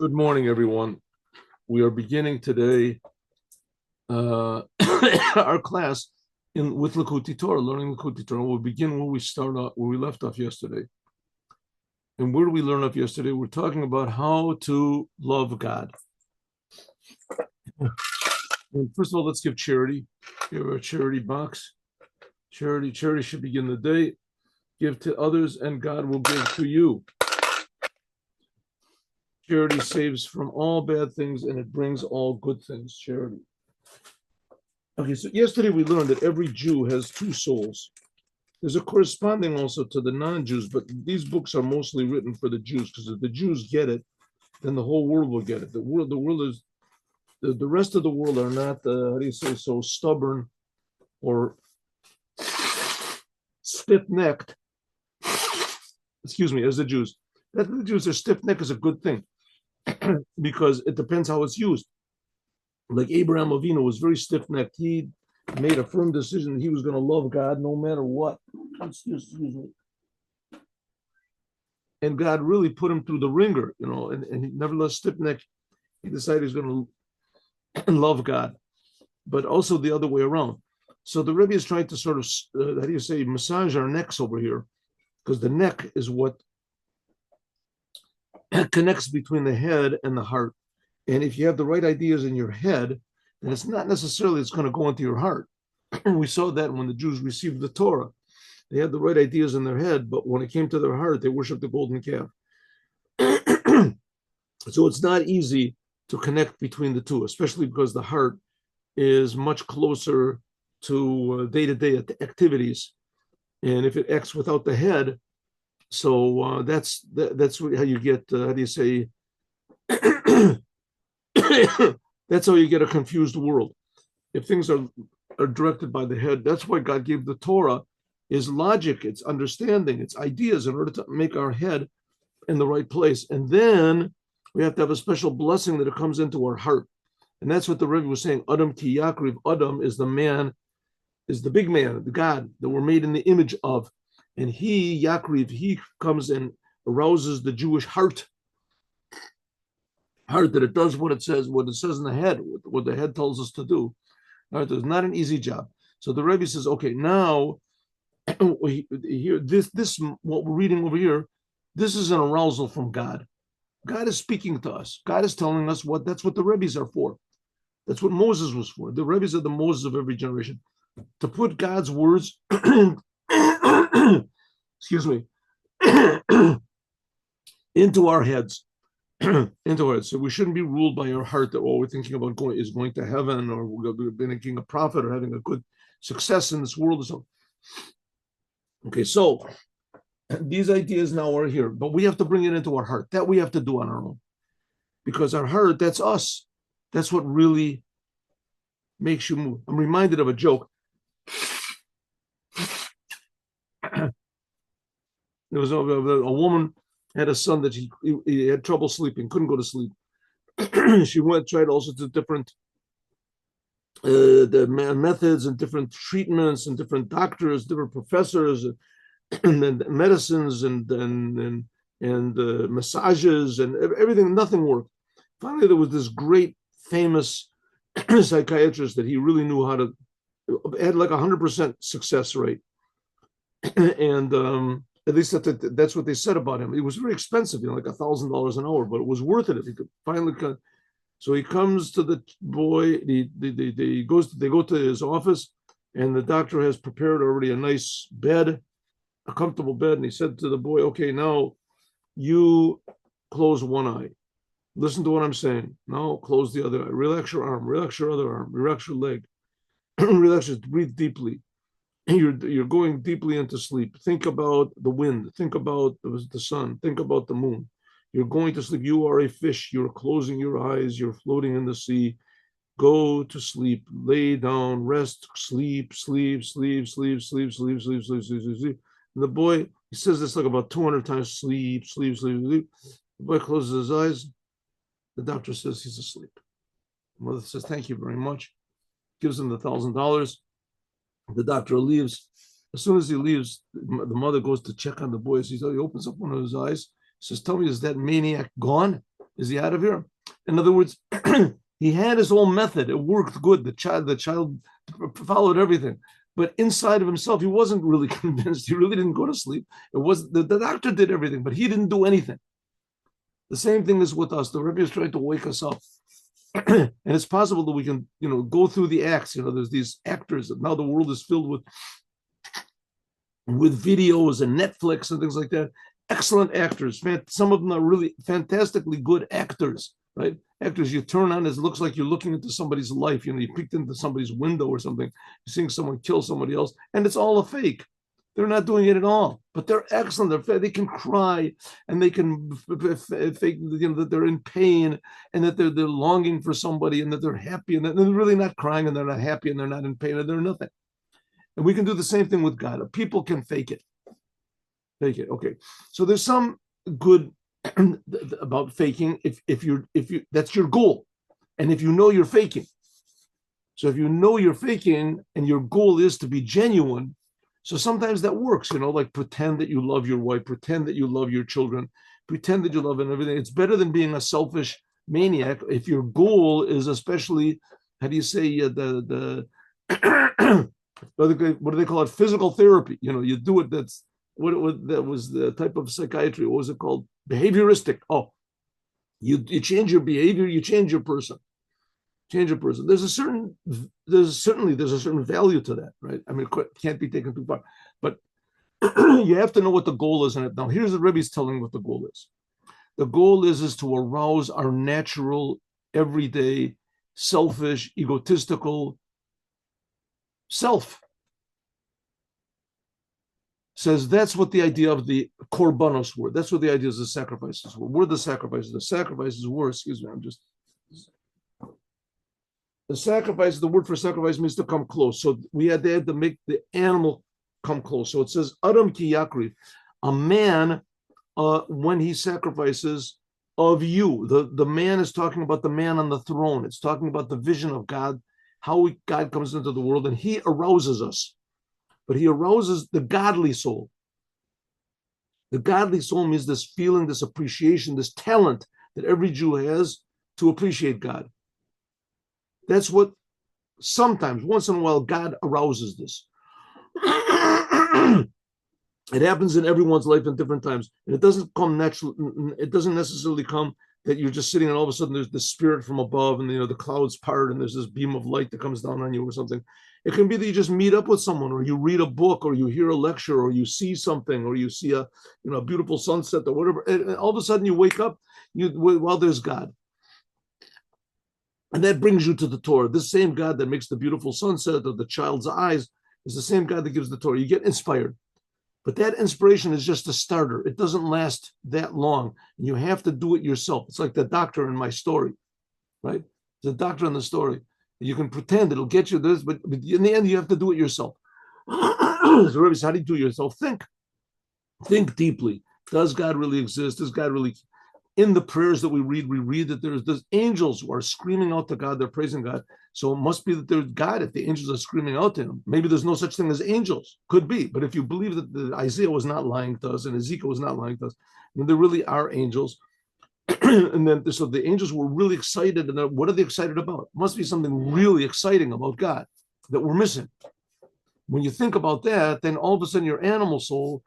Good morning, everyone. We are beginning today our class with Likuti Torah, learning Likuti Torah. We'll begin where we left off yesterday. And where did we learn off yesterday? We're talking about how to love God. And first of all, let's give charity. Give our charity box. Charity should begin the day. Give to others, and God will give to you. Charity saves from all bad things, and it brings all good things. Charity. Okay, so yesterday we learned that every Jew has two souls. There's a corresponding also to the non-Jews, but these books are mostly written for the Jews, because if the Jews get it, then the whole world will get it. The world is, the rest of the world are not, so stubborn or stiff-necked, as the Jews. That the Jews are stiff-necked is a good thing, because it depends how it's used. Like Abraham Avinu was very stiff-necked. He made a firm decision that he was going to love God no matter what. Excuse me. And God really put him through the ringer, and he nevertheless stiff-necked. He decided he was going to love God, but also the other way around. So the Rebbe is trying to sort of, massage our necks over here, because the neck is what connects between the head and the heart. And if you have the right ideas in your head, then it's not necessarily it's going to go into your heart. We saw that when the Jews received the Torah. They had the right ideas in their head, but when it came to their heart, they worshiped the golden calf. So it's not easy to connect between the two, especially because the heart is much closer to day-to-day activities. And if it acts without the head, so that's how you get, that's how you get a confused world. If things are directed by the head, that's why God gave the Torah, is logic, it's understanding, it's ideas in order to make our head in the right place. And then we have to have a special blessing that it comes into our heart. And that's what the Rebbe was saying. Adam ki yakriv. Adam is the man, is the big man, the God that we're made in the image of. And he, yakriv, he comes and arouses the Jewish heart, that it does what it says in the head, what the head tells us to do. All right, it's not an easy job. So the Rebbe says, okay, now here, this what we're reading over here, this is an arousal from God. God is speaking to us. God is telling us that's what the Rebbes are for. That's what Moses was for. The Rebbes are the Moses of every generation. To put God's words, excuse me, into our heads. Into it. So we shouldn't be ruled by our heart that all we're thinking about going to heaven, or we're being a prophet, or having a good success in this world or something. Okay, so these ideas now are here, but we have to bring it into our heart. That we have to do on our own, because our heart, that's us. That's what really makes you move. I'm reminded of a joke. There was a woman had a son that he had trouble sleeping, couldn't go to sleep. She tried all sorts of different methods and different treatments and different doctors, different professors, and then medicines and massages and everything. Nothing worked. Finally, there was this great famous psychiatrist that he really knew how to, had like 100% success rate, and at least that's what they said about him. It was very expensive, like $1,000 an hour, but it was worth it if he could finally cut. So he comes to the boy. They go to his office, and the doctor has prepared already a nice bed, a comfortable bed. And he said to the boy, "Okay, now you close one eye. Listen to what I'm saying. Now close the other eye. Relax your arm. Relax your other arm. Relax your leg. Relax. Just breathe deeply." You're going deeply into sleep. Think about the wind. Think about the sun. Think about the moon. You're going to sleep. You are a fish. You're closing your eyes. You're floating in the sea. Go to sleep. Lay down. Rest. Sleep. Sleep. Sleep. Sleep. Sleep. Sleep. Sleep. Sleep. Sleep. Sleep. Sleep. And the boy, he says this like about 200 times. Sleep. Sleep. Sleep. Sleep. The boy closes his eyes. The doctor says he's asleep. The mother says, "Thank you very much." Gives him the $1,000. The doctor leaves. As soon as he leaves, the mother goes to check on the boy. He opens up one of his eyes. Says, "Tell me, is that maniac gone?" Is he out of here? In other words, he had his own method. It worked good. The child followed everything. But inside of himself, he wasn't really convinced. He really didn't go to sleep. It was the doctor did everything, but he didn't do anything. The same thing is with us. The Rebbe is trying to wake us up. And it's possible that we can, go through the acts. There's these actors that now the world is filled with videos and Netflix and things like that. Excellent actors. Some of them are really fantastically good actors, right? Actors you turn on, it looks like you're looking into somebody's life. You peeked into somebody's window or something. You're seeing someone kill somebody else, and it's all a fake. They're not doing it at all, but they're excellent. They can cry, and they can fake, that they're in pain, and that they're longing for somebody, and that they're happy, and that they're really not crying, and they're not happy, and they're not in pain, and they're nothing. And we can do the same thing with God. People can fake it. Fake it. Okay. So there's some good about faking if you that's your goal, and if you know you're faking. So if you know you're faking and your goal is to be genuine, so sometimes that works, like pretend that you love your wife, pretend that you love your children, pretend that you love and everything. It's better than being a selfish maniac. If your goal is especially, how do you say, the what do they call it? Physical therapy. You do it. That was the type of psychiatry. What was it called? Behavioristic. Oh, you change your behavior, you change your person. Change a person. There's a certain value to that, right? I mean, it can't be taken too far, but you have to know what the goal is in it. Now, here's the Rebbe's telling what the goal is. The goal is to arouse our natural, everyday, selfish, egotistical self. Says that's what the idea of the korbanos were. That's what the idea of the sacrifices were. Were the sacrifices? The sacrifices were. Excuse me. The sacrifice, the word for sacrifice means to come close. So they had to make the animal come close. So it says, Adam ki yakri, a man, when he sacrifices of you. The man is talking about the man on the throne. It's talking about the vision of God, how God comes into the world, and he arouses us. But he arouses the godly soul. The godly soul means this feeling, this appreciation, this talent that every Jew has to appreciate God. That's what sometimes, once in a while, God arouses this. It happens in everyone's life in different times. And it doesn't come naturally. It doesn't necessarily come that you're just sitting and all of a sudden there's the spirit from above and the clouds part and there's this beam of light that comes down on you or something. It can be that you just meet up with someone, or you read a book, or you hear a lecture, or you see something, or you see a beautiful sunset or whatever. And all of a sudden you wake up while there's God. And that brings you to the Torah. This same God that makes the beautiful sunset or the child's eyes is the same God that gives the Torah. You get inspired. But that inspiration is just a starter. It doesn't last that long. And you have to do it yourself. It's like the doctor in my story, right? The doctor in the story. You can pretend it'll get you this, but in the end, you have to do it yourself. So Rebbe says, how do you do it yourself? Think deeply. Does God really exist? Does God really... In the prayers that we read that there's angels who are screaming out to God. They're praising God. So it must be that there's God if the angels are screaming out to him. Maybe there's no such thing as angels. Could be. But if you believe that Isaiah was not lying to us and Ezekiel was not lying to us, then there really are angels. And then so the angels were really excited. And what are they excited about? It must be something really exciting about God that we're missing. When you think about that, then all of a sudden your animal soul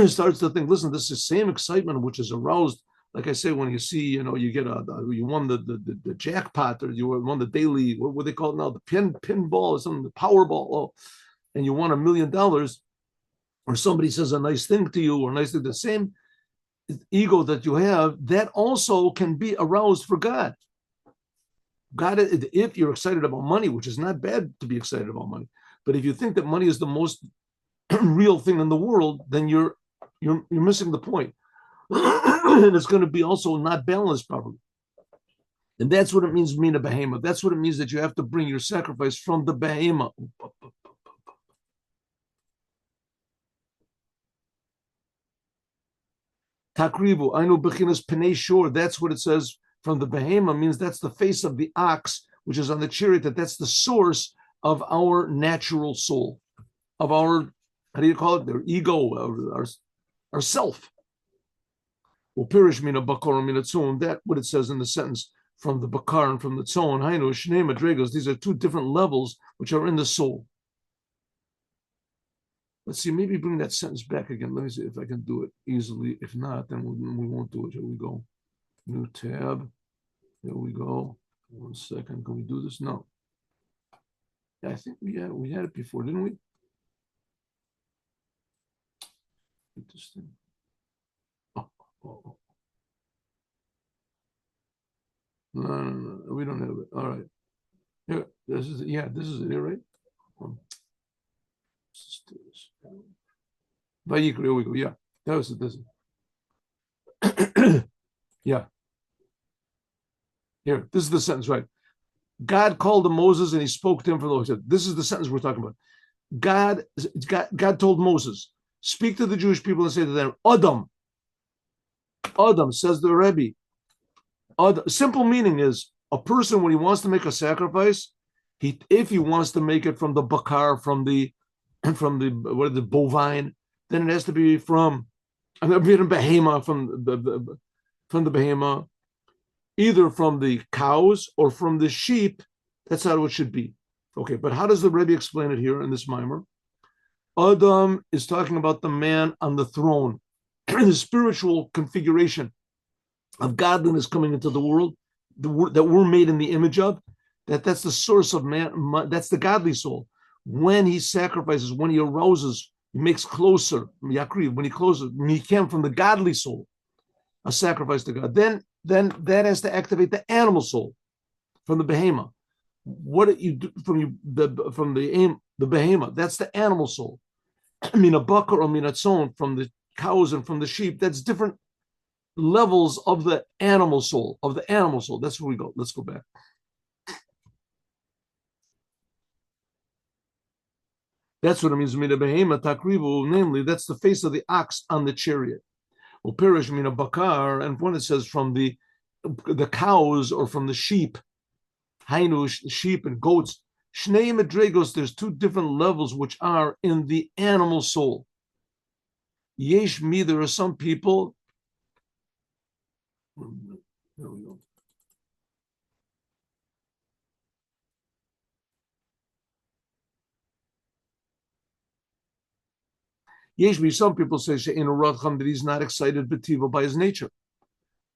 starts to think, listen, this is the same excitement which is aroused. Like I say, when you see, you get you won the jackpot, or you won the daily, what they call it now, the pinball or something, the Powerball, and you won $1 million, or somebody says a nice thing to you, or a nice thing, the same ego that you have, that also can be aroused for God. God, if you're excited about money, which is not bad to be excited about money, but if you think that money is the most real thing in the world, then you're missing the point. And it's going to be also not balanced properly. And that's what it means to mean a behemoth. That's what it means that you have to bring your sacrifice from the behemoth. Takribu, Ainu Bechinas Pnei Shor. That's what it says from the behemoth, means that's the face of the ox, which is on the chariot, that's the source of our natural soul, of our, how do you call it? Their ego, our self. Upirish mina bakar mina tzon. That what it says in the sentence from the bakar and from the tzon. Hainu shnei madregos. These are two different levels which are in the soul. Let's see, maybe bring that sentence back again. Let me see if I can do it easily. If not, then we won't do it. Here we go. New tab. There we go. 1 second. Can we do this? No. Yeah, I think we had it before, didn't we? Interesting. Oh. No, we don't have it. All right. Here, this is it. Yeah, this is it here, right? Vayikra, here we go. Yeah, that was it. This is. Yeah. Here, this is the sentence, right? God called to Moses and he spoke to him from the Lord. He said, this is the sentence we're talking about. God told Moses, speak to the Jewish people and say to them, Adam, says the Rebbe. Simple meaning is a person when he wants to make a sacrifice, if he wants to make it from the bakar, from the bovine, then it has to be from behema, from the behema, either from the cows or from the sheep. That's how it should be. Okay, but how does the Rebbe explain it here in this mimer? Adam is talking about the man on the throne, the spiritual configuration of godliness coming into the world, that we're made in the image of, that's the source of man, that's the godly soul. When he sacrifices, when he arouses, he makes closer, yakriv, when he closes, he came from the godly soul, a sacrifice to God. Then that has to activate the animal soul from the behema. What you do from the behema, that's the animal soul. Mina bakar or mina tzon, from the cows and from the sheep, that's different levels of the animal soul, That's where we go. Let's go back. That's what it means. Mina behema takrivu, namely, that's the face of the ox on the chariot. Upirish mina bakar, and when it says from the cows or from the sheep, hainu, sheep and goats, shnei madregos, there's two different levels which are in the animal soul. Yesh mi, there are some people. There we go. Some people say that he's not excited betiva by his nature.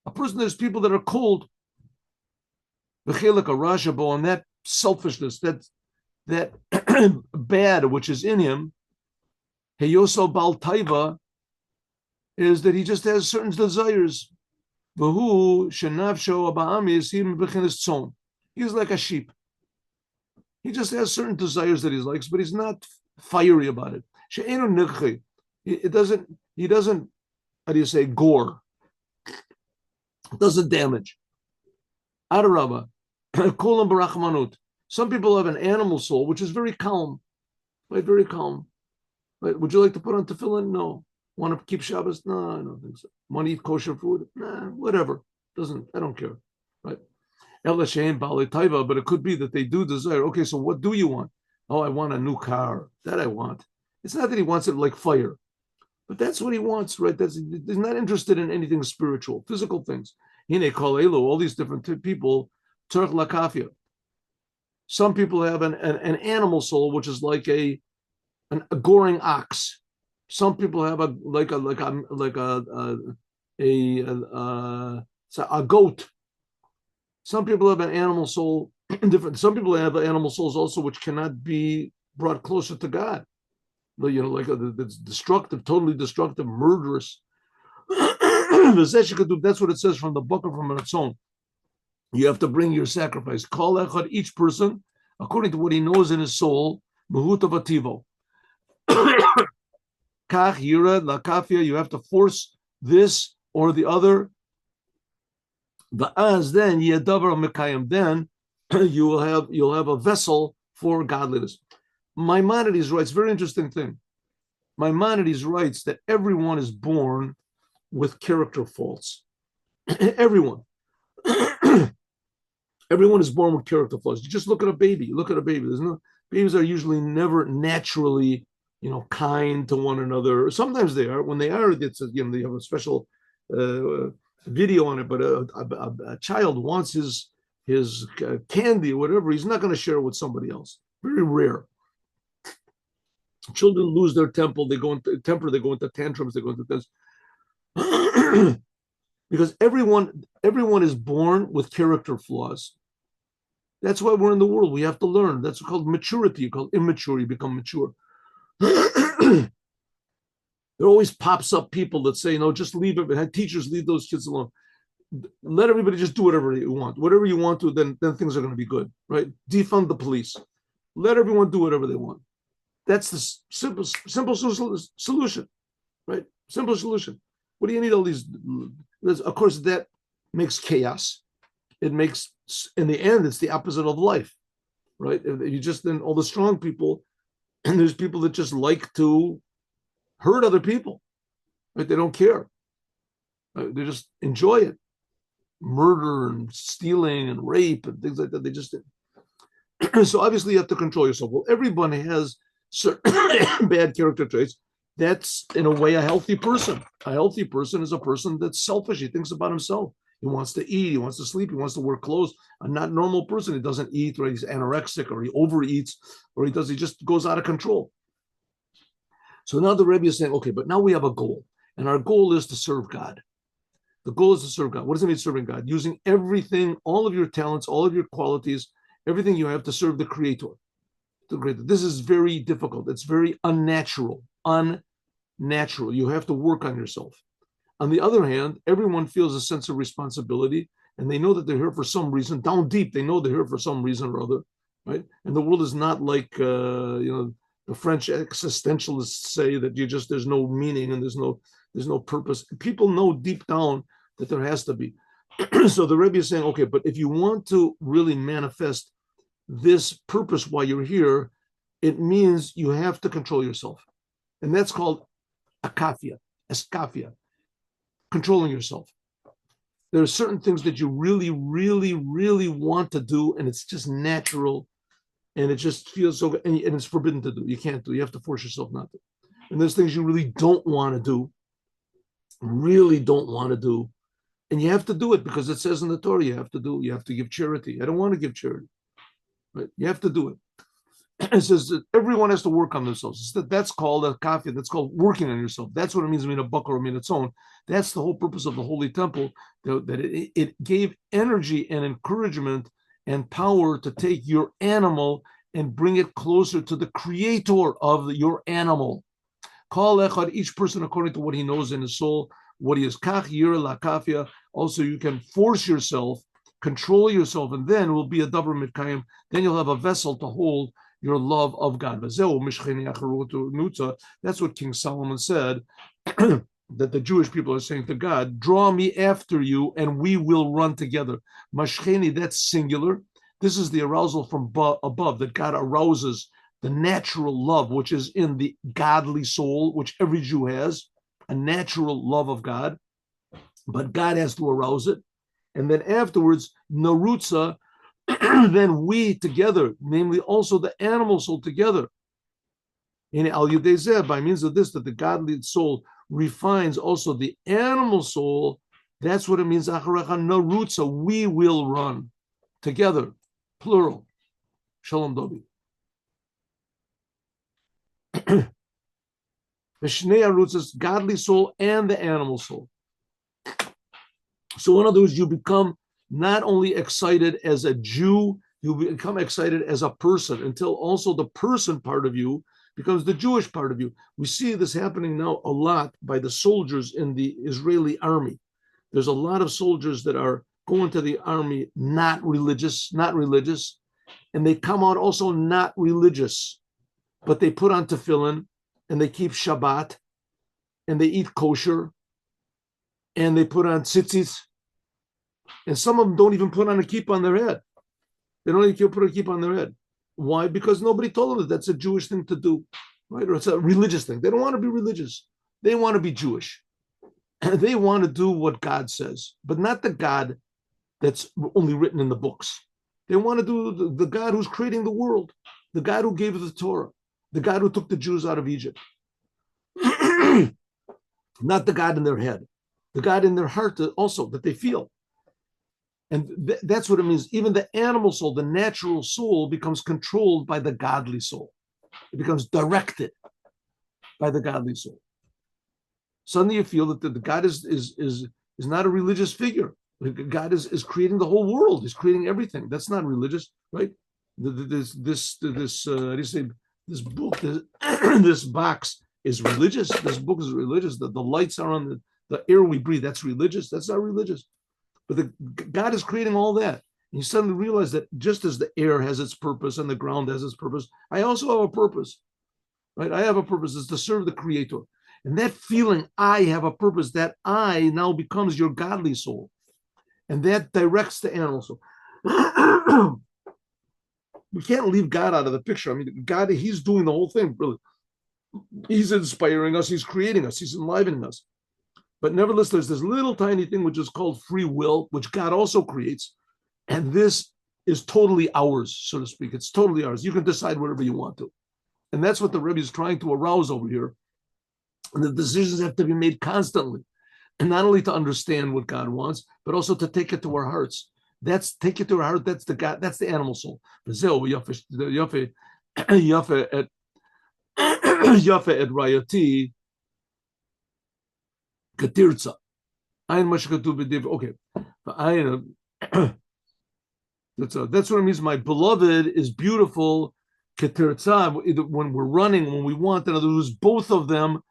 A person, there's people that are cold, and that selfishness, that bad which is in him, heyoso bal taiva, is that he just has certain desires. He's like a sheep. He just has certain desires that he likes, but he's not fiery about it. He doesn't, how do you say, gore. It doesn't damage. Adarabba, kolam barachmanut. Some people have an animal soul, which is very calm, right? Very calm. Right? Would you like to put on tefillin? No. Want to keep Shabbos? No, I don't think so. Want to eat kosher food? Nah, whatever. I don't care. Right? But it could be that they do desire. Okay, so what do you want? Oh, I want a new car. That I want. It's not that he wants it like fire, but that's what he wants, right? He's not interested in anything spiritual, physical things. All these different people, Turk lakafia. Some people have an animal soul, which is like a goring ox. Some people have a goat. Some people have an animal soul different. Some people have animal souls also, which cannot be brought closer to God. That's destructive, totally destructive, murderous. That's what it says from the book of Ratzon. You have to bring your sacrifice. Call echad, each person, according to what he knows in his soul, mahutavativo. Kach yira lakafia. You have to force this or the other. Ba'az, then yadavar mekayim. Then you'll have a vessel for godliness. Maimonides writes, very interesting thing. Maimonides writes that everyone is born with character faults. Everyone. Everyone is born with character flaws. You just look at a baby. Babies are usually never naturally, kind to one another. Sometimes they are. When they are, they have a special video on it, but a child wants his candy or whatever, he's not going to share it with somebody else. Very rare. Children lose their temper. They go into tantrums. They go into this. Because everyone is born with character flaws. That's why we're in the world. We have to learn. That's called maturity. You call immature. You become mature. There always pops up people that say, "No, just leave it." Teachers, leave those kids alone. Let everybody just do whatever you want. Whatever you want to, then things are going to be good, right? Defund the police. Let everyone do whatever they want. That's the simple solution, right? Simple solution. What do you need all these? Of course, that makes chaos. It makes, in the end, it's the opposite of life, right? You just, then all the strong people, and there's people that just like to hurt other people, right? They don't care. They just enjoy it. Murder and stealing and rape and things like that. They just, so obviously you have to control yourself. Well, everyone has certain bad character traits. That's, in a way, a healthy person. A healthy person is a person that's selfish. He thinks about himself. He wants to eat. He wants to sleep. He wants to wear clothes. A not normal person, he doesn't eat, or he's anorexic, or he overeats, or he just goes out of control. So now the Rebbe is saying, okay, but now we have a goal. And our goal is to serve God. The goal is to serve God. What does it mean, serving God? Using everything, all of your talents, all of your qualities, everything you have to serve the Creator. This is very difficult. It's very unnatural. Unnatural. You have to work on yourself. On the other hand, everyone feels a sense of responsibility, and they know that they're here for some reason. Down deep, they know they're here for some reason or other, right? And the world is not like the French existentialists say that there's no meaning and there's no purpose. People know deep down that there has to be. So the Rebbe is saying, okay, but if you want to really manifest this purpose while you're here, it means you have to control yourself. And that's called eskafia, controlling yourself. There are certain things that you really, really, really want to do, and it's just natural, and it just feels so good, and it's forbidden to do. You can't do. You have to force yourself not to. And there's things you really don't want to do, and you have to do it because it says in the Torah you have to give charity. I don't want to give charity, right? You have to do it. It says that everyone has to work on themselves. That's called a kafia. That's called working on yourself. That's what it means to mean a buck or its own. That's the whole purpose of the Holy Temple, that it gave energy and encouragement and power to take your animal and bring it closer to the creator of your animal. Call echad, each person according to what he knows in his soul, what he is. Kach yira la kafia. Also, you can force yourself, control yourself, and then will be a davar mitkayim. Then you'll have a vessel to hold your love of God. That's what King Solomon said, that the Jewish people are saying to God, draw me after you and we will run together. Mashcheni, that's singular. This is the arousal from above, that God arouses the natural love, which is in the godly soul, which every Jew has, a natural love of God, but God has to arouse it. And then afterwards, narutza, then we together, namely also the animal soul together. In al yudezeh, by means of this, that the godly soul refines also the animal soul. That's what it means. Acharecha narutza, we will run together, plural. Shalom Dobi. The shnei arutzas, godly soul and the animal soul. So in other words, you become not only excited as a Jew, you become excited as a person, until also the person part of you becomes the Jewish part of you. We see this happening now a lot by the soldiers in the Israeli army. There's a lot of soldiers that are going to the army not religious, and they come out also not religious, but they put on tefillin, and they keep Shabbat, and they eat kosher, and they put on tzitzit. And some of them don't even put on a kippah on their head. They don't even put a kippah on their head. Why? Because nobody told them that that's a Jewish thing to do, right? Or it's a religious thing. They don't want to be religious. They want to be Jewish. They want to do what God says, but not the God that's only written in the books. They want to do the God who's creating the world, the God who gave the Torah, the God who took the Jews out of Egypt. Not the God in their head. the God in their heart also that they feel. And that's what it means. Even the animal soul, the natural soul, becomes controlled by the godly soul. It becomes directed by the godly soul. Suddenly you feel that the God is not a religious figure. God is creating the whole world. He's creating everything. That's not religious, right? This how do you say, this book, this box is religious. This book is religious. The lights are on the air we breathe. That's religious. That's not religious. But God is creating all that. And you suddenly realize that just as the air has its purpose and the ground has its purpose, I also have a purpose, right? I have a purpose. It's to serve the Creator. And that feeling, I have a purpose, that I now becomes your godly soul. And that directs the animal soul. We can't leave God out of the picture. I mean, God, he's doing the whole thing, really. He's inspiring us. He's creating us. He's enlivening us. But nevertheless, there's this little tiny thing which is called free will, which God also creates. And this is totally ours, so to speak. It's totally ours. You can decide whatever you want to. And that's what the Rebbe is trying to arouse over here. And the decisions have to be made constantly. And not only to understand what God wants, but also to take it to our hearts. Take it to our heart. That's the God. That's the animal soul. Yafe et rayati katirza. Okay. That's what it means. My beloved is beautiful. When we're running, when we want, in other words, both of them,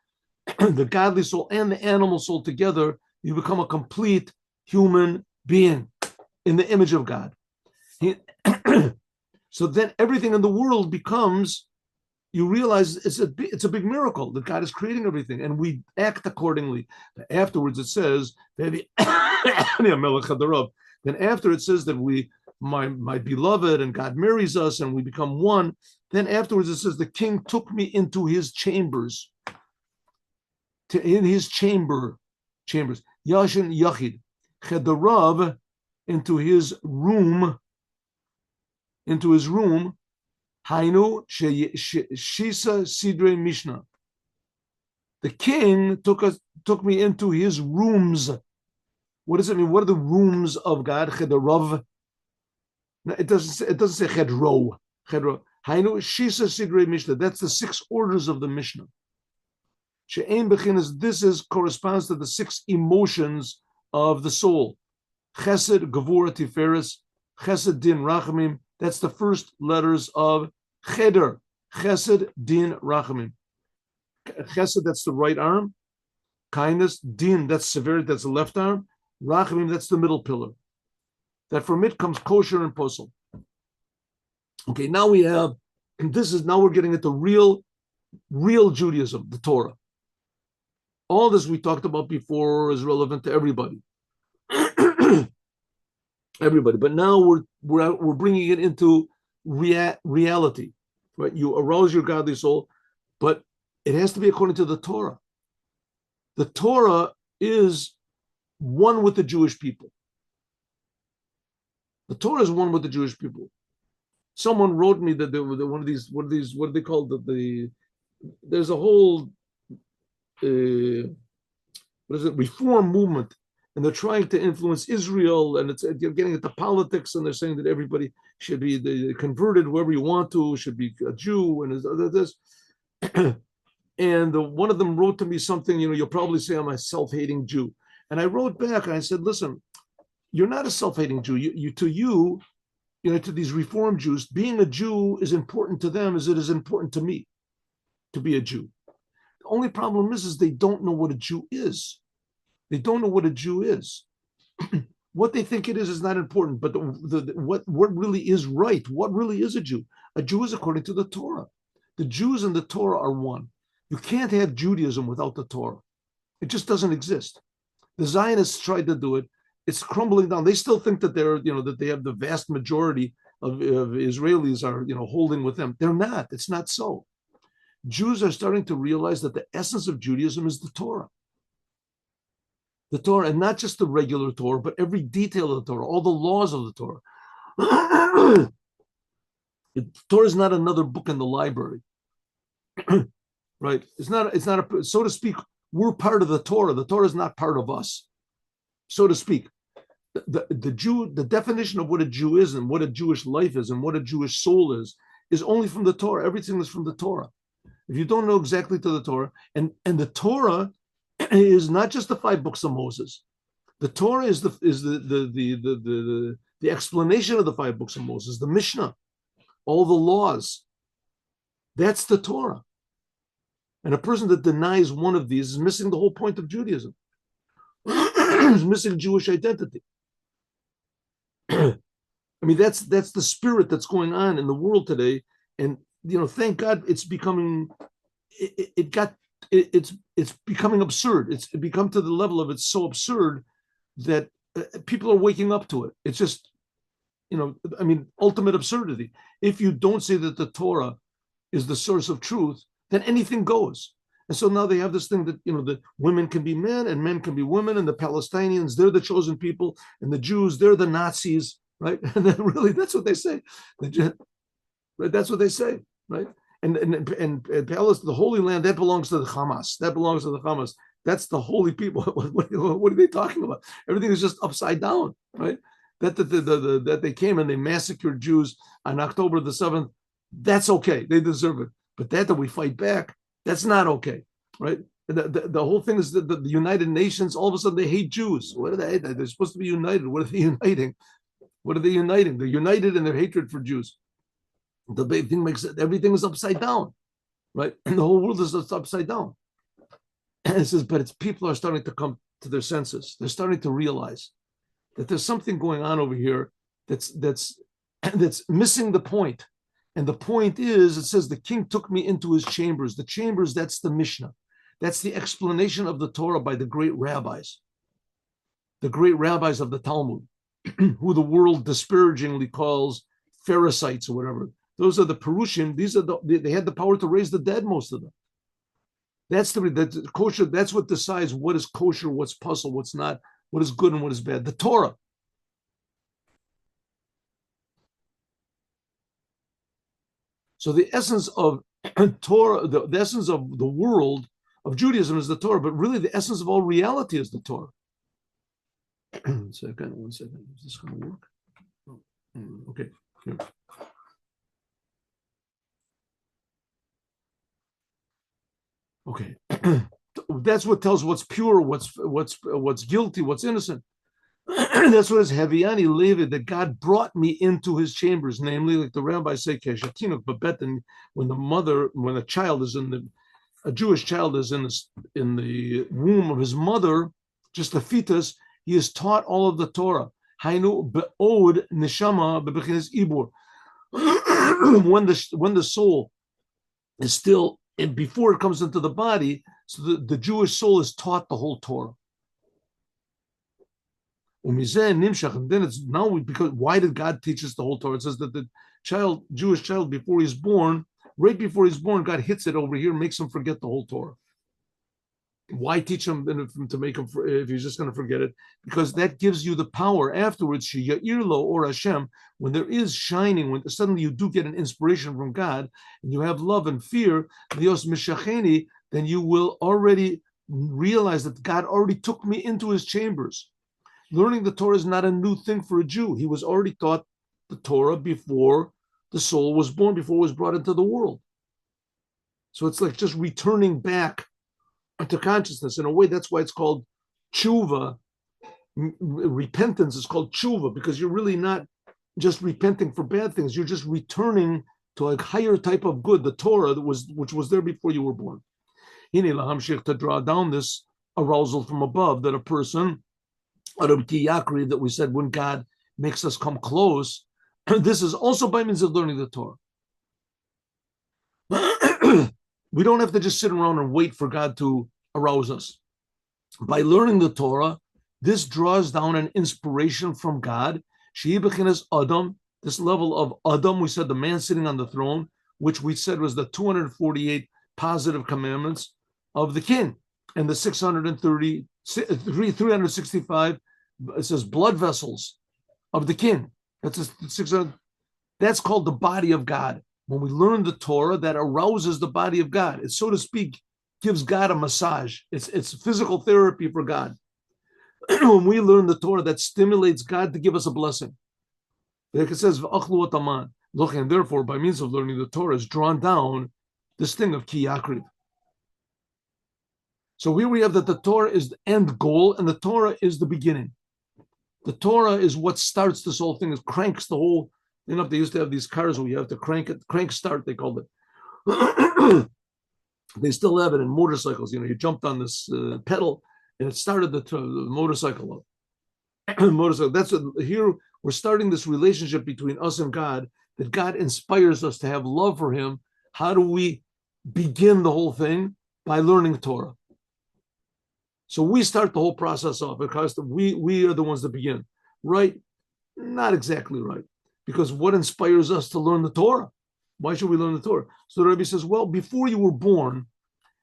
the godly soul and the animal soul together, you become a complete human being in the image of God. So then everything in the world becomes, you realize it's a big miracle that God is creating everything, and we act accordingly. Afterwards, it says, then after it says that my beloved and God marries us and we become one. Then afterwards, it says the king took me into his chambers. In his chambers, Yashin Yachid, Chedarav, into his room, Hainu Shisa Sidre Mishnah. The king took me into his rooms. What does it mean? What are the rooms of God? Chedarav. No, it doesn't say Chedro. Hainu Shisa Sidre Mishnah. That's the 6 orders of the Mishnah. This corresponds to the 6 emotions of the soul. Chesed, Gevura, Tiferes, Chesed, Din, Rachamim. That's the first letters of Cheder. Chesed, Din, Rachamim. Chesed, that's the right arm. Kindness. Din, that's severity, that's the left arm. Rachamim, that's the middle pillar. That from it comes kosher and posel. Okay, now we're getting into real Judaism, the Torah. All this we talked about before is relevant to everybody. Everybody. But now we're bringing it into reality, right? You arouse your godly soul, but it has to be according to the Torah. The Torah is one with the Jewish people. The Torah is one with the Jewish people. Someone wrote me that there were one of these, what are they called? There's a whole reform movement, and they're trying to influence Israel, and they're getting into politics, and they're saying that everybody should be converted, whoever you want to, should be a Jew, and this. And one of them wrote to me something, you'll probably say I'm a self-hating Jew. And I wrote back and I said, listen, you're not a self-hating Jew. To these Reform Jews, being a Jew is important to them as it is important to me to be a Jew. The only problem is they don't know what a Jew is. They don't know what a Jew is. What they think it is not important, but what really is right, what really is a Jew? A Jew is according to the Torah. The Jews and the Torah are one. You can't have Judaism without the Torah. It just doesn't exist. The Zionists tried to do it. It's crumbling down. They still think that that they have the vast majority of Israelis are, holding with them. They're not. It's not so. Jews are starting to realize that the essence of Judaism is the Torah. The Torah, and not just the regular Torah, but every detail of the Torah, all the laws of the Torah. The Torah is not another book in the library, right? It's not so to speak, we're part of the Torah. The Torah is not part of us. so to speak. The Jew, the definition of what a Jew is and what a Jewish life is and what a Jewish soul is only from the Torah. Everything is from the Torah. If you don't know exactly to the Torah, and the Torah is not just the 5 books of Moses. The Torah is the explanation of the 5 books of Moses, the Mishnah, all the laws. That's the Torah. And a person that denies one of these is missing the whole point of Judaism. Is missing Jewish identity. I mean, that's the spirit that's going on in the world today. And thank God it's becoming it's becoming absurd. It's become to the level of it's so absurd that people are waking up to it. It's just, ultimate absurdity. If you don't say that the Torah is the source of truth, then anything goes. And so now they have this thing that, the women can be men and men can be women, and the Palestinians, they're the chosen people, and the Jews, they're the Nazis, right? And then really, that's what they say. Right? That's what they say, right? And Palestine, the Holy Land, that belongs to the Hamas. That belongs to the Hamas. That's the holy people. What are they talking about? Everything is just upside down, right? That they came and they massacred Jews on October the 7th, that's okay. They deserve it. But that we fight back, that's not okay, right? The whole thing is that the United Nations, all of a sudden they hate Jews. What are they? They're supposed to be united. What are they uniting? What are they uniting? They're united in their hatred for Jews. The big thing makes it, everything is upside down, right? And the whole world is upside down. And it says, but it's people are starting to come to their senses. They're starting to realize that there's something going on over here that's missing the point. And the point is, it says, the king took me into his chambers. The chambers, that's the Mishnah. That's the explanation of the Torah by the great rabbis of the Talmud, who the world disparagingly calls Pharisees or whatever. Those are the Perushim. They had the power to raise the dead, most of them. That's kosher. That's what decides what is kosher, what's puzzle, what's not, what is good and what is bad. The Torah. So the essence of Torah, the essence of the world of Judaism is the Torah, but really the essence of all reality is the Torah. One second. Is this going to work? Okay. Here. Okay. That's what tells what's pure, what's guilty, what's innocent. That's what is Heviani Levi, that God brought me into his chambers, namely, like the rabbis say, Keshatinuk Babeten, when a child is a Jewish child is in the womb of his mother, just a fetus, he is taught all of the Torah. Hainu be'od neshama bebechinas ibur. When the soul is still, and before it comes into the body, so the Jewish soul is taught the whole Torah. And then it's now because why did God teach us the whole Torah? It says that the Jewish child, before he's born, right before he's born, God hits it over here, makes him forget the whole Torah. Why teach him to make him if he's just going to forget it? Because that gives you the power afterwards. Or Hashem, when there is shining, when suddenly you do get an inspiration from God, and you have love and fear, then you will already realize that God already took me into his chambers. Learning the Torah is not a new thing for a Jew. He was already taught the Torah before the soul was born, before it was brought into the world. So it's like just returning back to consciousness. In a way, that's why it's called tshuva. Repentance is called tshuva, because you're really not just repenting for bad things. You're just returning to a higher type of good, the Torah which was there before you were born. To draw down this arousal from above, that a person, that we said when God makes us come close, this is also by means of learning the Torah. We don't have to just sit around and wait for God to arouse us. By learning the Torah, this draws down an inspiration from God. Adam, this level of Adam, we said the man sitting on the throne, which we said was the 248 positive commandments of the king, and the 365, it says blood vessels of the king. That's 600. That's called the body of God. When we learn the Torah, that arouses the body of God. It, so to speak, gives God a massage. It's physical therapy for God. When we learn the Torah, that stimulates God to give us a blessing. Like it says, look, and therefore, by means of learning the Torah, is drawn down this thing of ki yakriv. So here we have that the Torah is the end goal, and the Torah is the beginning. The Torah is what starts this whole thing. It cranks the whole. They used to have these cars where you have to crank start. They called it. They still have it in motorcycles. You jumped on this pedal, and it started the motorcycle up. Motorcycle. That's what here we're starting this relationship between us and God. That God inspires us to have love for Him. How do we begin the whole thing? By learning Torah. So we start the whole process off because we are the ones that begin. Right? Not exactly right. Because what inspires us to learn the Torah? Why should we learn the Torah? So the Rebbe says, well, before you were born,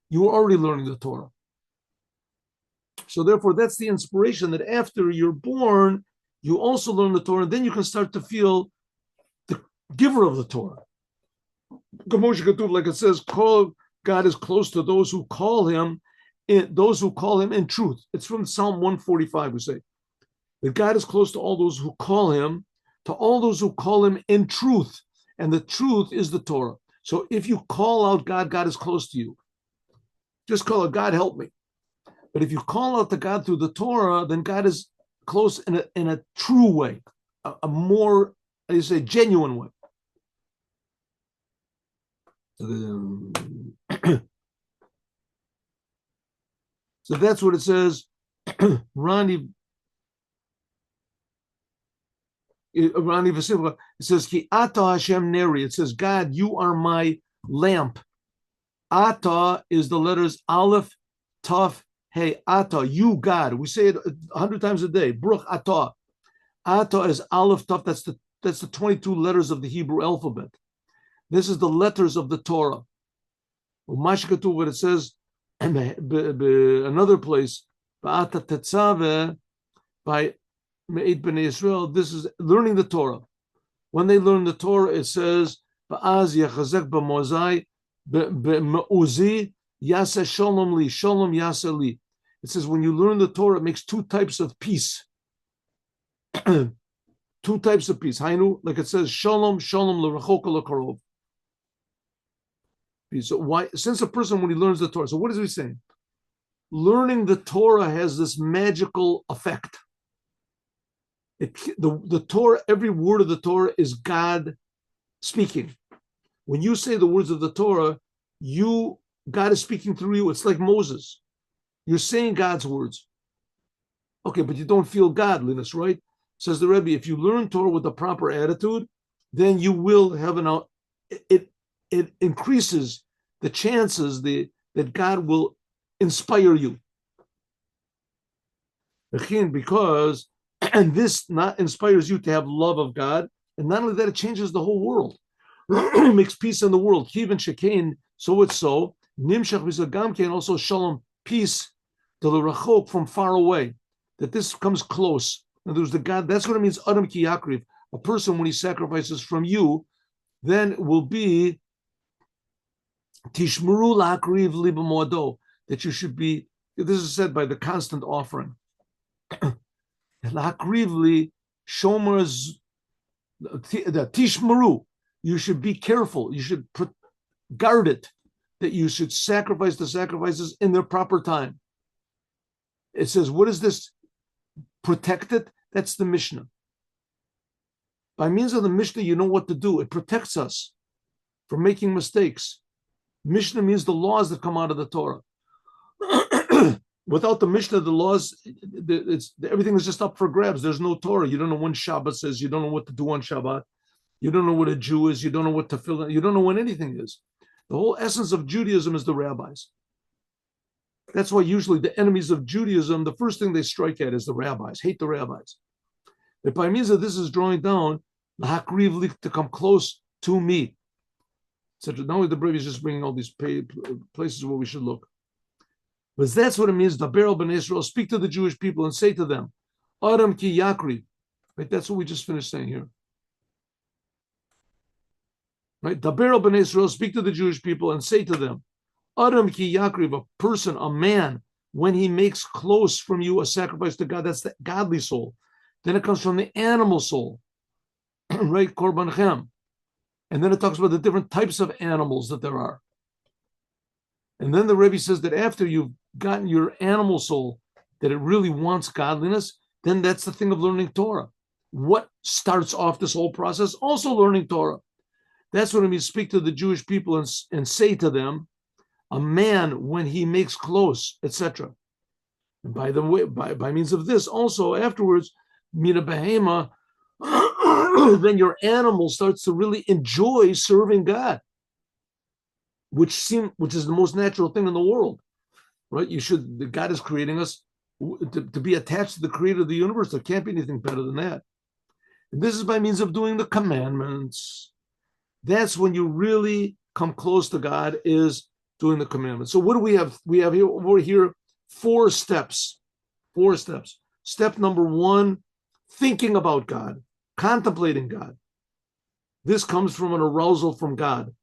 you were already learning the Torah. So therefore, that's the inspiration that after you're born, you also learn the Torah, and then you can start to feel the giver of the Torah. Like it says, God is close to those who call Him in truth. It's from Psalm 145, we say. That God is close to all those who call Him, in truth. And the truth is the Torah. So if you call out God, God is close to you. Just call out, God, help me. But if you call out to God through the Torah, then God is close in a true way, a more, how do you say, genuine way. So that's what it says. Ronnie Vasilva, it says, Ki ata Hashem neri. It says, God, you are my lamp. Ata is the letters Aleph, Taf, Hey, Ata, you, God. We say it 100 times a day. Bruch Ata. Ata is Aleph, Taf. That's the 22 letters of the Hebrew alphabet. This is the letters of the Torah. Mashkatu, what it says, another place, Ba'ata Tetzaveh, by Me'et B'nai Yisrael, this is learning the Torah. When they learn the Torah, it says, Ba'az yachazek b'mozai, b'ma'uzi, yasa shalom li, shalom yasa li. It says, when you learn the Torah, it makes two types of peace. Two types of peace. Hainu, like it says, shalom, shalom l'rachok l'karov. So why, since a person, when he learns the Torah, so what is he saying? Learning the Torah has this magical effect. The Torah, every word of the Torah is God speaking. When you say the words of the Torah, God is speaking through you. It's like Moses. You're saying God's words. Okay, but you don't feel godliness, right? Says the Rebbe, if you learn Torah with the proper attitude, then you will have it increases the chances that God will inspire you. Because this not inspires you to have love of God, and not only that, it changes the whole world. It makes peace in the world. Kivan shekain, so it's so. Nimshach v'zagamkein, also shalom, peace to the rachok, from far away. That this comes close. In other words, the God, that's what it means. Adam ki yakriv, a person when he sacrifices from you, then will be tishmeru lakriv libamodo, that you should be. This is said by the constant offering. Lakrivli shomers the tishmeru. You should be careful. You should guard it. That you should sacrifice the sacrifices in their proper time. It says, what is this? Protect it. That's the Mishnah. By means of the Mishnah, you know what to do. It protects us from making mistakes. Mishnah means the laws that come out of the Torah. Without the Mishnah, the laws, everything is just up for grabs. There's no Torah. You don't know when Shabbat says. You don't know what to do on Shabbat. You don't know what a Jew is. You don't know what to fill in. You don't know when anything is. The whole essence of Judaism is the rabbis. That's why usually the enemies of Judaism, the first thing they strike at is the rabbis, hate the rabbis. But by means of this is drawing down, to come close to me. So now the Rebbe is just bringing all these places where we should look. But that's what it means, Daber b'nai Israel, speak to the Jewish people and say to them, Adam ki yakri. Right, that's what we just finished saying here. Right, Daber b'nai Israel, speak to the Jewish people and say to them, Adam ki yakriv, a person, a man, when he makes close from you a sacrifice to God, that's the godly soul. Then it comes from the animal soul, right? Korban chem. And then it talks about the different types of animals that there are. And then the Rebbe says that after you've gotten your animal soul, that it really wants godliness, then that's the thing of learning Torah. What starts off this whole process? Also learning Torah. That's what I mean, speak to the Jewish people and say to them, a man, when he makes close, etc. And by the way, by means of this, also afterwards, mina behema, then your animal starts to really enjoy serving God, which is the most natural thing in the world, right? God is creating us to be attached to the creator of the universe. There can't be anything better than that. And this is by means of doing the commandments. That's when you really come close to God, is doing the commandments. So what do we have? We have over here 4 steps. 4 steps. Step number 1, thinking about God, contemplating God. This comes from an arousal from God.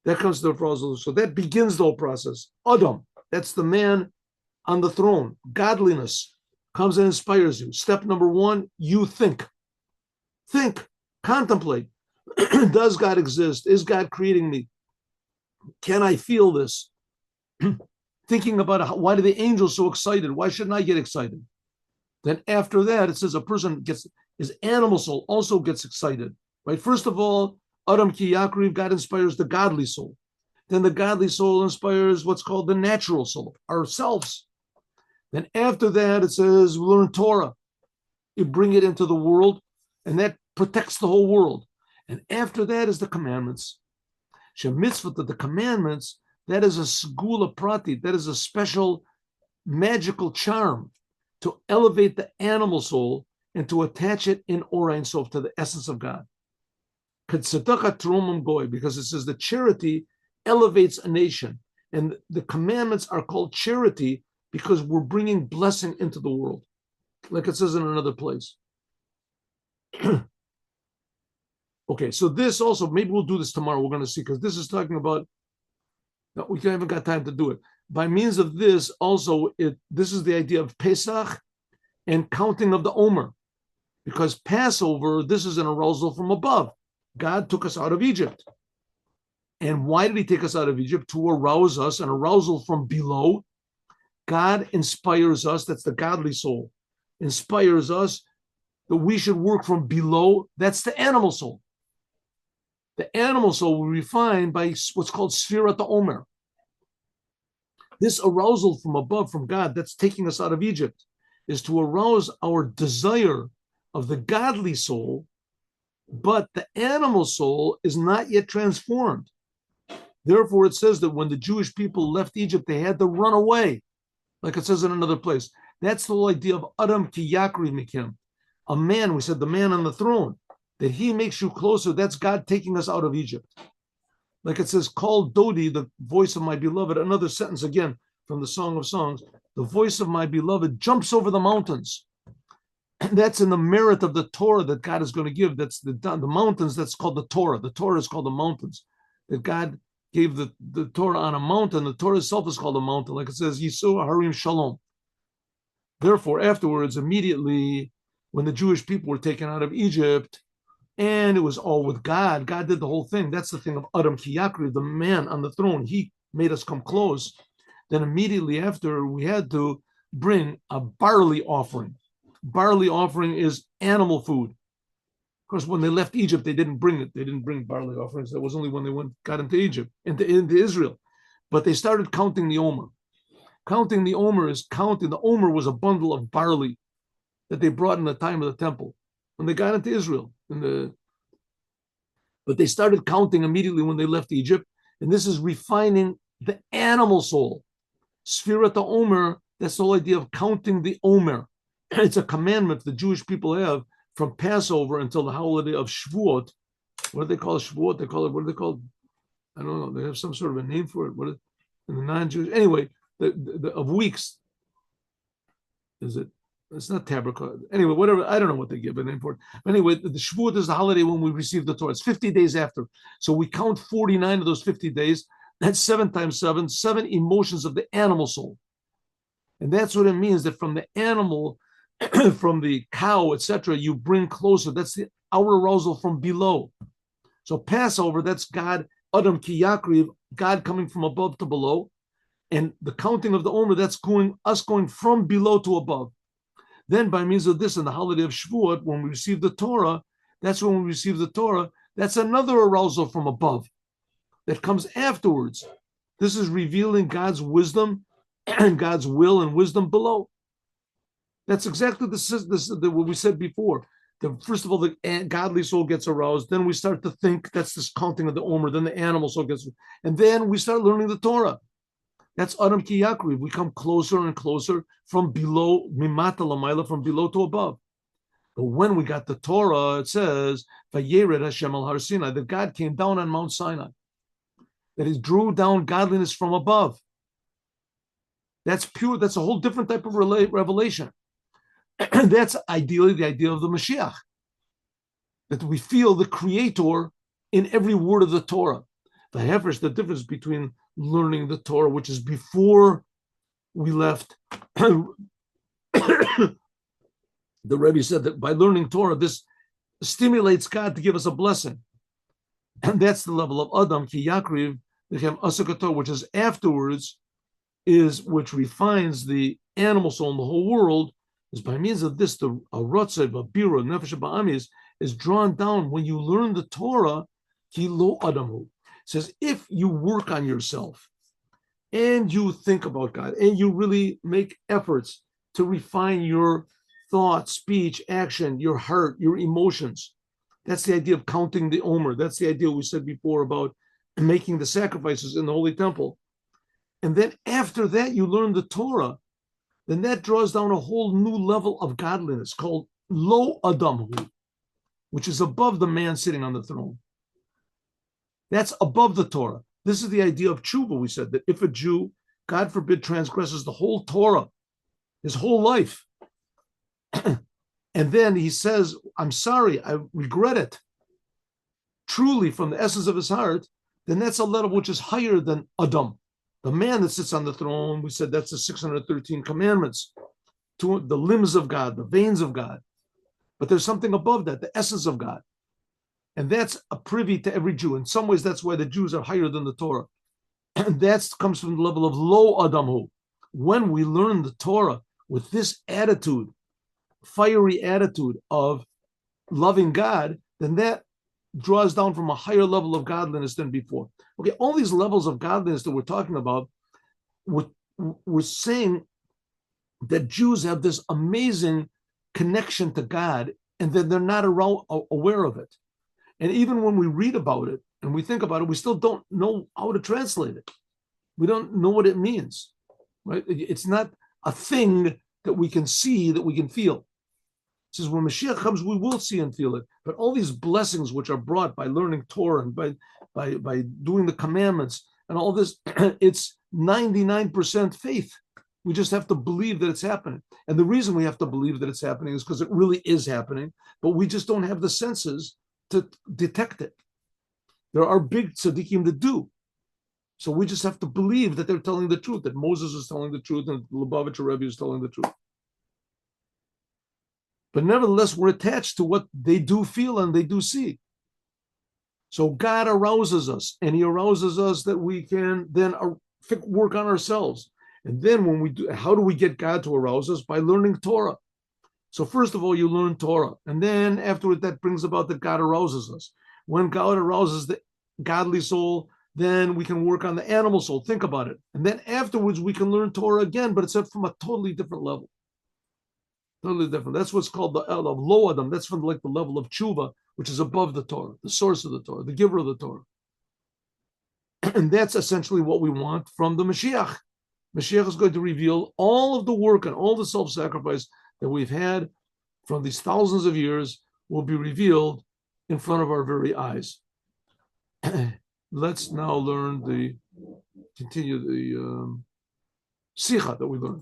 That comes to the arousal. So that begins the whole process. Adam, that's the man on the throne. Godliness comes and inspires you. Step number 1, you think. Think, contemplate. Does God exist? Is God creating me? Can I feel this? Thinking about why do the angels so excited? Why shouldn't I get excited? Then after that, it says a person his animal soul also gets excited, right? First of all, Adam ki yakriv, God inspires the godly soul. Then the godly soul inspires what's called the natural soul, ourselves. Then after that, it says we learn Torah. You bring it into the world, and that protects the whole world. And after that is the commandments. Shemitzvot, the commandments, that is a segula prati, that is a special magical charm to elevate the animal soul and to attach it in Or Ein Sof to the essence of God. Because it says that charity elevates a nation, and the commandments are called charity because we're bringing blessing into the world, like it says in another place. Okay, so this also, maybe we'll do this tomorrow, we're going to see, because this is talking about, we haven't got time to do it. By means of this, also, this is the idea of Pesach and counting of the Omer, because Passover, this is an arousal from above. God took us out of Egypt. And why did he take us out of Egypt? To arouse us, an arousal from below. God inspires us, that's the godly soul, inspires us that we should work from below, that's the animal soul. The animal soul will be refined by what's called Sfirat Omer. This arousal from above, from God, that's taking us out of Egypt, is to arouse our desire of the godly soul, but the animal soul is not yet transformed. Therefore, it says that when the Jewish people left Egypt, they had to run away, like it says in another place. That's the whole idea of Adam ki yakriv mikem. A man, we said the man on the throne, that he makes you closer. That's God taking us out of Egypt. Like it says, call Dodi, the voice of my beloved. Another sentence again from the Song of Songs. The voice of my beloved jumps over the mountains. And that's in the merit of the Torah that God is going to give. That's the mountains, that's called the Torah. The Torah is called the mountains. That God gave the Torah on a mountain. The Torah itself is called a mountain. Like it says, Yisur Harim Shalom. Therefore, afterwards, immediately, when the Jewish people were taken out of Egypt, and it was all with God. God did the whole thing. That's the thing of Adam ki yakriv, the man on the throne. He made us come close. Then immediately after, we had to bring a barley offering. Barley offering is animal food. Of course, when they left Egypt, they didn't bring it. They didn't bring barley offerings. That was only when they got into Egypt, into Israel. But they started counting the Omer. Counting the Omer is counting. The Omer was a bundle of barley that they brought in the time of the temple when they got into Israel. But they started counting immediately when they left Egypt, and this is refining the animal soul. Sfirat Omer, that's the whole idea of counting the Omer. It's a commandment the Jewish people have from Passover until the holiday of Shavuot. What do they call Shavuot? What do they call? I don't know. They have some sort of a name for it. What is in the non-Jewish? Anyway, the of weeks. Is it? It's not Tabernacle. Anyway, whatever. I don't know what they give a name for it. But anyway, the Shavuot is the holiday when we receive the Torah. It's 50 days after. So we count 49 of those 50 days. That's 7 times 7, 7 emotions of the animal soul. And that's what it means, that from the animal, from the cow, etc., you bring closer. That's the outer arousal from below. So Passover, that's God, Adam ki yakriv, God coming from above to below. And the counting of the Omer, that's us going from below to above. Then by means of this, in the holiday of Shavuot, when we receive the Torah, that's when we receive the Torah, that's another arousal from above that comes afterwards. This is revealing God's wisdom and God's will and wisdom below. That's exactly what we said before. First of all, the godly soul gets aroused. Then we start to think. That's this counting of the Omer. Then the animal soul gets, and then we start learning the Torah. That's Adam ki yakriv. We come closer and closer from below, mimata lamayla, from below to above. But when we got the Torah, it says, Vayered Hashem al Har Sinai, that God came down on Mount Sinai, that He drew down godliness from above. That's pure. That's a whole different type of revelation. That's ideally the idea of the Moshiach, that we feel the Creator in every word of the Torah. The Hefesh, the difference between learning the Torah, which is before we left. The Rebbe said that by learning Torah, this stimulates God to give us a blessing. And that's the level of Adam, ki yakriv, which is afterwards, which refines the animal soul in the whole world, is by means of this, the Arotzev, Abira, Nefesh Ba'amis, is drawn down when you learn the Torah, ki lo Adamu. It says, if you work on yourself and you think about God and you really make efforts to refine your thought, speech, action, your heart, your emotions. That's the idea of counting the Omer. That's the idea we said before about making the sacrifices in the Holy Temple. And then after that, you learn the Torah. Then that draws down a whole new level of godliness called Lo Adamhu, which is above the man sitting on the throne. That's above the Torah. This is the idea of tshuva. We said that if a Jew, God forbid, transgresses the whole Torah, his whole life, and then he says, I'm sorry, I regret it, truly from the essence of his heart, then that's a level which is higher than Adam. The man that sits on the throne, we said that's the 613 commandments, to the limbs of God, the veins of God. But there's something above that, the essence of God. And that's a privy to every Jew. In some ways, that's why the Jews are higher than the Torah. And that comes from the level of Lo Adamhu. When we learn the Torah with this attitude, fiery attitude of loving God, then that draws down from a higher level of godliness than before. Okay, all these levels of godliness that we're talking about, we're saying that Jews have this amazing connection to God and that they're not aware of it. And even when we read about it and we think about it, we still don't know how to translate it. We don't know what it means, right? It's not a thing that we can see, that we can feel. It says when Mashiach comes, we will see and feel it. But all these blessings which are brought by learning Torah and by doing the commandments and all this, it's 99% faith. We just have to believe that it's happening. And the reason we have to believe that it's happening is because it really is happening, but we just don't have the senses to detect it. There are big tzaddikim that do. So we just have to believe that they're telling the truth, that Moses is telling the truth and Lubavitcher Rebbe is telling the truth. But nevertheless, we're attached to what they do feel and they do see. So God arouses us, and He arouses us that we can then work on ourselves. And then when we do, how do we get God to arouse us? By learning Torah. So first of all, you learn Torah. And then afterward, that brings about that God arouses us. When God arouses the godly soul, then we can work on the animal soul. Think about it. And then afterwards, we can learn Torah again, but it's from a totally different level. Totally different. That's what's called the Lo Adam. That's from like the level of tshuva, which is above the Torah, the source of the Torah, the giver of the Torah. And that's essentially what we want from the Mashiach. Mashiach is going to reveal all of the work and all the self-sacrifice that we've had from these thousands of years will be revealed in front of our very eyes. Let's now continue the Sikha that we learned.